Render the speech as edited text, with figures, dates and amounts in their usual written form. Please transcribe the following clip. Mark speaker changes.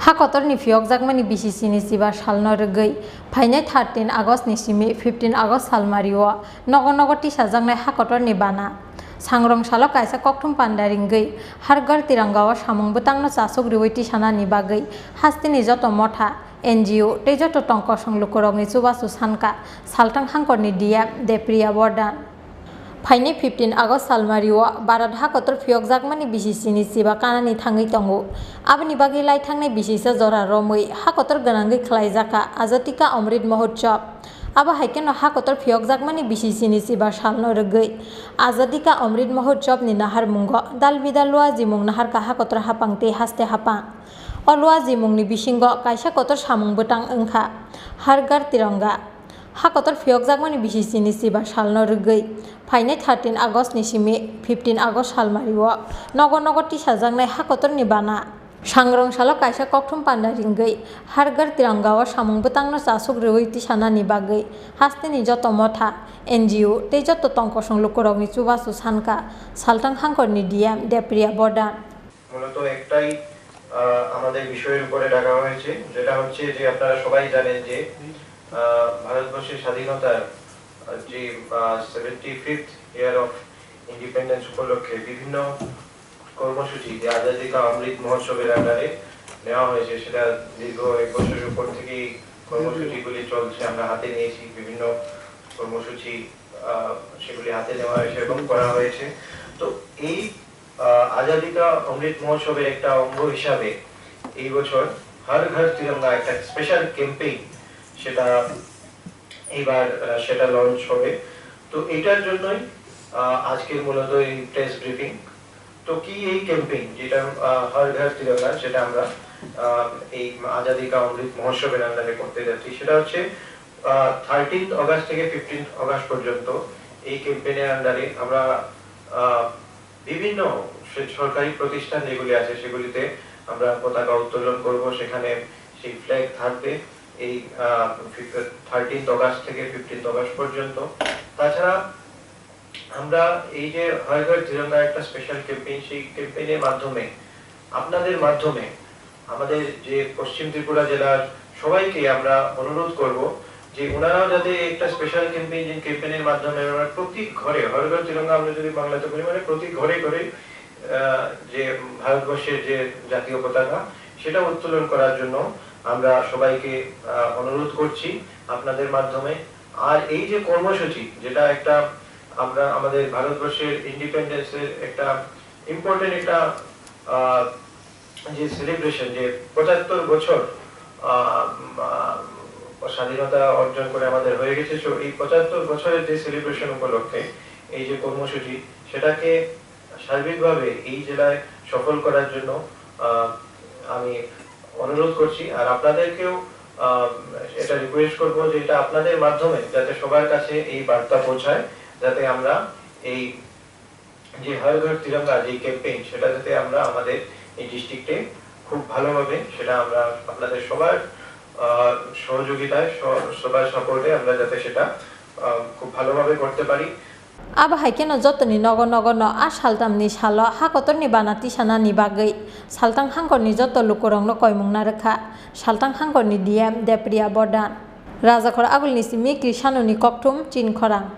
Speaker 1: हाकतर नि फियक जागमानि BCC नि सिबा सालनो रगै फाइनाय 13 August नि सिमि 15 आगस्ट सालमारिओ नगर नगर टिसा जागनाय हाकतर नि बाना सांग्रं सालो कायसा कक्थुम पान्डारिंगै हारगार तिरंगाओ सामुं बतंगनो चासुक रिवै टिसाना नि बागै हास्तिनि जत मथा NGO tei joto tongko songlukkorokni chubachu sanka saltang hangkorni DM Depriya Bordhan Fainai 15 August salmario Bharat hakotor phiyok jakmani BCC ni siba kanani thangui tongo aboni bagi laithangnai BCC jora romui hakotor ganangui khlaijaka Azatika Amrit Mahotsav abo haikeno hakotor phiyok jakmani BCC ni siba salno rogui Azatika Amrit Mahotsav ni nahar mungo dalbidalua jimung nahar ka hakotor hapangte haste hapang Olwa jimungni bisingo kaisa kotor samung botang wngkha Hargar Tiranga hakotor phiyok jakmani BCC ni siba salno rogui Fainai 13 August ni simi 15 August salmario nogor nogor tisajaknai hakotor ni bana sangrong salo kaisa kokthum pandaringoi Hargar Tirangao samung botangno chasuk rewui tisana ni bagui hastini joto motha NGO tei joto tongko songlukkorokni chubachu sanka saltang hangkorni DM Depriya Bordhan
Speaker 2: মূলত একটাই আমাদের বিষয়ের উপরে ডাকা হয়েছে যেটা হচ্ছে যে আপনারা সবাই জানেন যে ভারতবর্ষের স্বাধীনতার যে 75th ইয়ার অফ ইন্ডিপেন্ডেন্স উপলক্ষে বিভিন্ন কর্মসূচি যে আজাদি কা অমৃত মহোৎসবের আন্ডারে নেওয়া হয়েছে সেটা দীর্ঘ 1 বছরের উপর থেকেই কর্মসূচিগুলি চলছে আমরা হাতে নিয়েছি বিভিন্ন কর্মসূচি সেগুলি হাতে নেওয়া হয়েছে এবং করা হয়েছে তো এই আজাদি কা অমৃত মহোৎসবের একটা অঙ্গ হিসাবে এই বছর হর ঘর তিরঙ্গা একটা স্পেশাল ক্যাম্পেইন সেটা এইবার সেটা লঞ্চ হবে তো এটার জন্যই আজকের মূলত এই প্রেস ব্রিফিং তো কি এই ক্যাম্পেইন যেটা হর ঘর তিরঙ্গা সেটা আমরা এই আজাদি কা অমৃত মহোৎসবের আন্ডারে করতে যাচ্ছি সেটা হচ্ছে 13th অগাস্ট থেকে 15th অগাস্ট পর্যন্ত এই ক্যাম্পেইনের আন্ডারে আমরা বিভিন্ন সরকারি প্রতিষ্ঠান যেগুলি আছে সেগুলিতে আমরা পতাকা উত্তোলন করব সেখানে সেই ফ্ল্যাগ থাকবে এই 13th অগাস্ট থেকে 15th অগাস্ট পর্যন্ত তাছাড়া আমরা এই যে হর ঘর তিরঙ্গা একটা স্পেশাল ক্যাম্পেইন সেই ক্যাম্পেইনের মাধ্যমে আপনাদের মাধ্যমে আমাদের যে পশ্চিম ত্রিপুরা জেলার সবাইকে আমরা অনুরোধ করব যে ওনারাও যাতে একটা স্পেশাল ক্যাম্পেইনের মাধ্যমে আমরা প্রতি ঘরে হর ঘর তিরঙ্গা আমরা যদি বাংলাতে বলি মানে প্রতি ঘরে ঘরে যে ভারতবর্ষের যে জাতীয় পতাকা সেটা উত্তোলন করার জন্য আমরা সবাইকে অনুরোধ করছি আপনাদের মাধ্যমে আর এই যে কর্মসূচি যেটা একটা আমরা আমাদের ভারতবর্ষের ইন্ডিপেন্ডেন্সের একটা ইম্পর্টেন্ট একটা যে সেলিব্রেশন যে 75 বছর স্বাধীনতা অর্জন করে আমাদের হয়ে গেছে তো এই 75 বছরের যে সেলিব্রেশন উপলক্ষে এই যে কর্মসূচি সেটাকে সার্বিকভাবে এই জেলায় সফল করার জন্য আমি অনুরোধ করছি আর আপনাদেরকেও এটা রিকোয়েস্ট করব যে এটা আপনাদের মাধ্যমে যাতে সবার কাছে এই বার্তা পৌঁছায় যাতে আমরা এই যে হর ঘর তিরঙ্গা যে ক্যাম্পেইন সেটা যাতে আমরা আমাদের এই ডিস্ট্রিক্টে খুব ভালোভাবে সেটা আমরা আপনাদের সবার সহযোগিতায় সবার সাপোর্টে আমরা যাতে সেটা খুব ভালোভাবে করতে পারি
Speaker 1: Aba haikeno jotoni nogo nogo no a saltamni salo hakotorni banati sanani bagui saltang hangkorni joto lukorongno koimungna rekha saltang hangkorni DM Depriya Bordhan Rajakor agulni simi Krishanoni kokthum Chinkhorang